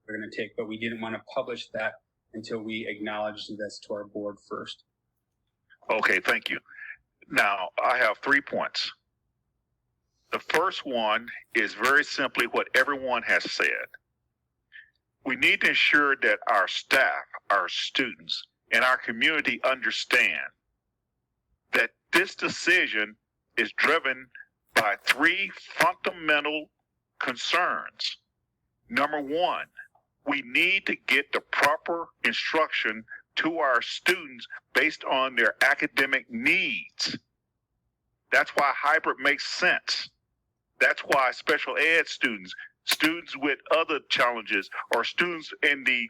we're going to take, but we didn't want to publish that until we acknowledged this to our board first. Okay, thank you. Now, I have 3 points. The first one is very simply what everyone has said. We need to ensure that our staff, our students, and our community understand that this decision is driven by 3 fundamental concerns. Number 1, we need to get the proper instruction to our students based on their academic needs. That's why hybrid makes sense. That's why special ed students with other challenges, or students in the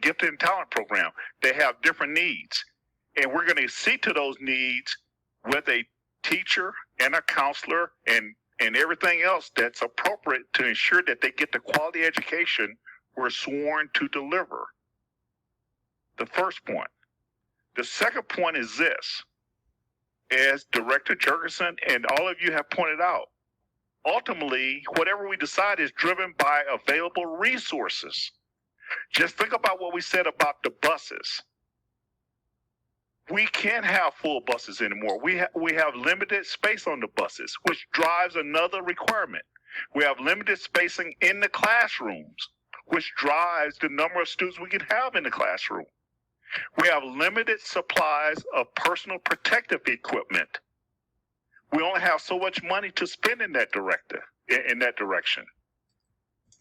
gifted and talent program, they have different needs. And we're going to see to those needs with a teacher and a counselor and everything else that's appropriate to ensure that they get the quality education we're sworn to deliver. The first point. The second point is this. As Director Jurgensen and all of you have pointed out, ultimately, whatever we decide is driven by available resources. Just think about what we said about the buses. We can't have full buses anymore. We have limited space on the buses, which drives another requirement. We have limited spacing in the classrooms, which drives the number of students we can have in the classroom. We have limited supplies of personal protective equipment. We only have so much money to spend in that direction.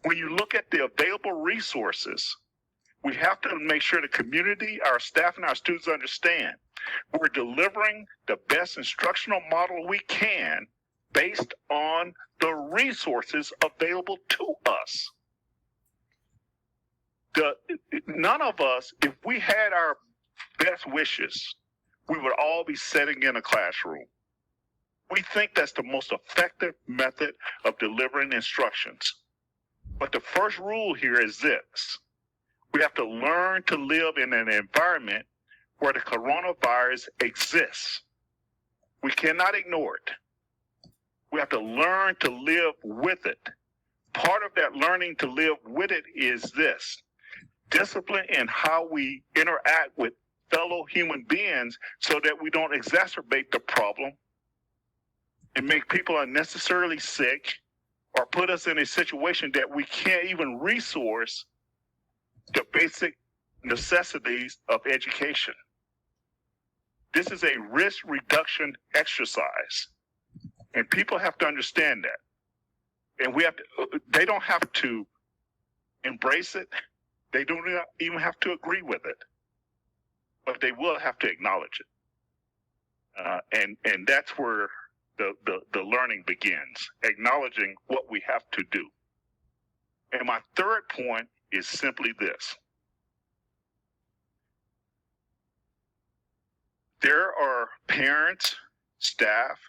When you look at the available resources, we have to make sure the community, our staff, and our students understand we're delivering the best instructional model we can based on the resources available to us. None of us, if we had our best wishes, we would all be sitting in a classroom. We think that's the most effective method of delivering instructions. But the first rule here is this. We have to learn to live in an environment where the coronavirus exists. We cannot ignore it. We have to learn to live with it. Part of that learning to live with it is this. Discipline in how we interact with fellow human beings so that we don't exacerbate the problem and make people unnecessarily sick or put us in a situation that we can't even resource the basic necessities of education. This is a risk reduction exercise, and people have to understand that. And they don't have to embrace it. They don't even have to agree with it, but they will have to acknowledge it. And that's where the learning begins, acknowledging what we have to do. And my third point is simply this. There are parents, staff,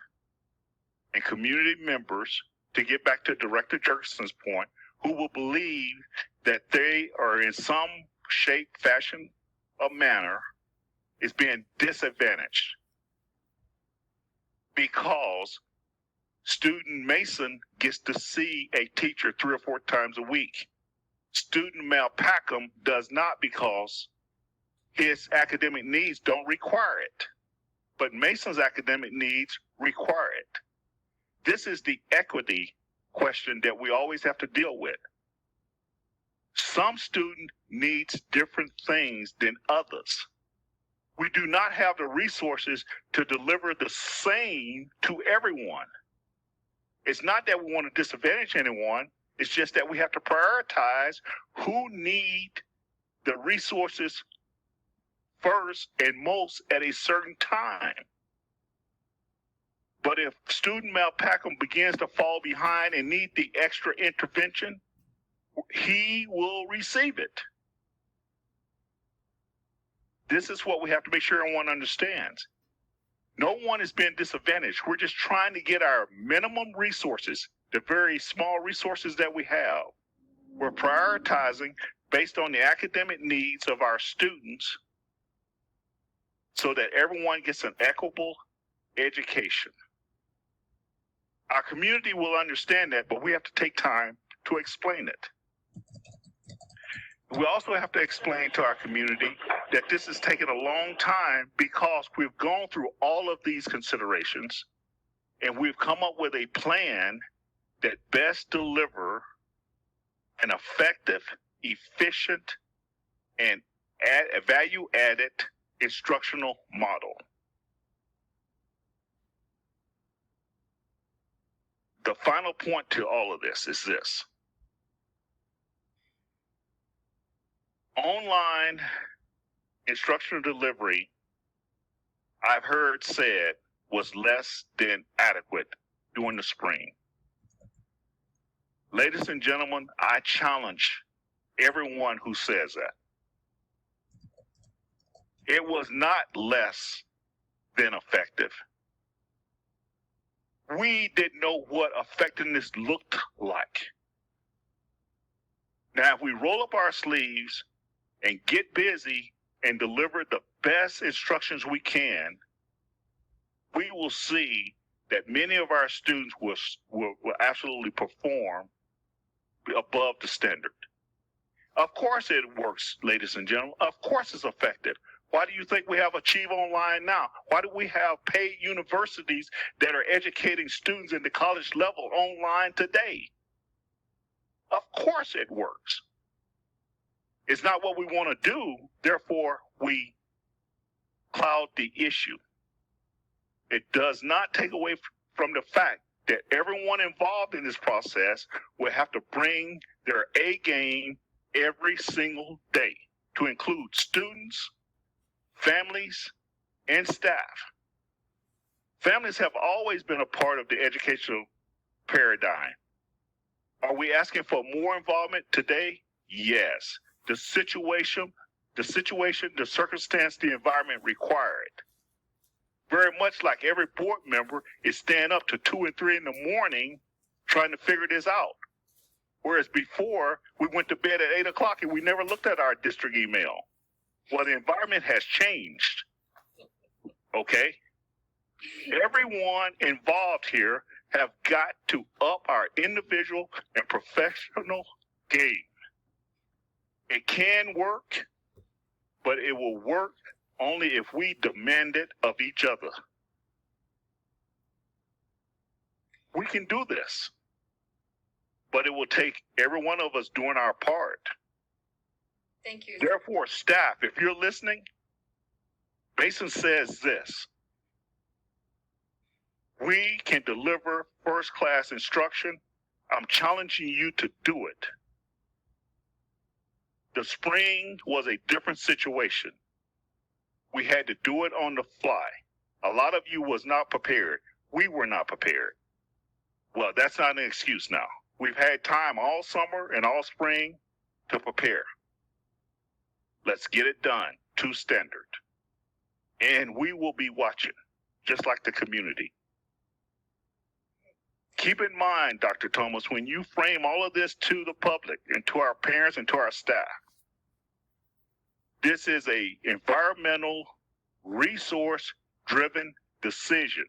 and community members, to get back to Director Jurgensen's point, who will believe that they are in some shape, fashion, or manner is being disadvantaged because student Mason gets to see a teacher 3 or 4 times a week. Student Mel Packham does not because his academic needs don't require it, but Mason's academic needs require it. This is the equity question that we always have to deal with. Some student needs different things than others. We do not have the resources to deliver the same to everyone. It's not that we want to disadvantage anyone. It's just that we have to prioritize who need the resources first and most at a certain time. But if student Mel Packham begins to fall behind and need the extra intervention, he will receive it. This is what we have to make sure everyone understands. No one is being disadvantaged. We're just trying to get our minimum resources, the very small resources that we have. We're prioritizing based on the academic needs of our students so that everyone gets an equitable education. Our community will understand that, but we have to take time to explain it. We also have to explain to our community that this has taken a long time because we've gone through all of these considerations and we've come up with a plan that best deliver an effective, efficient, and value-added instructional model. The final point to all of this is this. Online instructional delivery, I've heard said, was less than adequate during the spring. Ladies and gentlemen, I challenge everyone who says that. It was not less than effective. We didn't know what effectiveness looked like. Now, if we roll up our sleeves and get busy and deliver the best instructions we can, we will see that many of our students will absolutely perform above the standard. Of course it works, ladies and gentlemen. Of course it's effective. Why do you think we have Achieve Online now? Why do we have paid universities that are educating students in the college level online today? Of course it works. It's not what we want to do, therefore we cloud the issue. It does not take away from the fact that everyone involved in this process will have to bring their A game every single day, to include students, families, and staff. Families have always been a part of the educational paradigm. Are we asking for more involvement today? Yes. The situation, the circumstance, the environment require it. Very much like every board member is staying up to 2 and 3 in the morning trying to figure this out. Whereas before, we went to bed at 8 o'clock and we never looked at our district email. Well, the environment has changed. Okay? Everyone involved here have got to up our individual and professional game. It can work, but it will work only if we demand it of each other. We can do this, but it will take every one of us doing our part. Thank you. Therefore, staff, if you're listening, Mason says this: we can deliver first-class instruction. I'm challenging you to do it. The spring was a different situation. We had to do it on the fly. A lot of you was not prepared. We were not prepared. Well, that's not an excuse now. We've had time all summer and all spring to prepare. Let's get it done to standard. And we will be watching, just like the community. Keep in mind, Dr. Thomas, when you frame all of this to the public and to our parents and to our staff, this is a environmental, resource-driven decision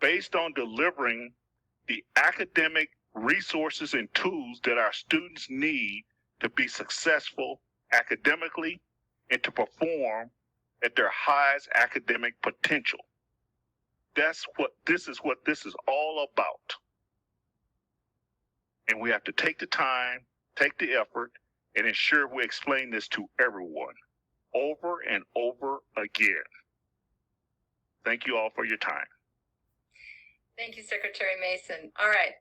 based on delivering the academic resources and tools that our students need to be successful academically and to perform at their highest academic potential. This is all about. And we have to take the time, take the effort, and ensure we explain this to everyone over and over again. Thank you all for your time. Thank you, Secretary Mason. All right.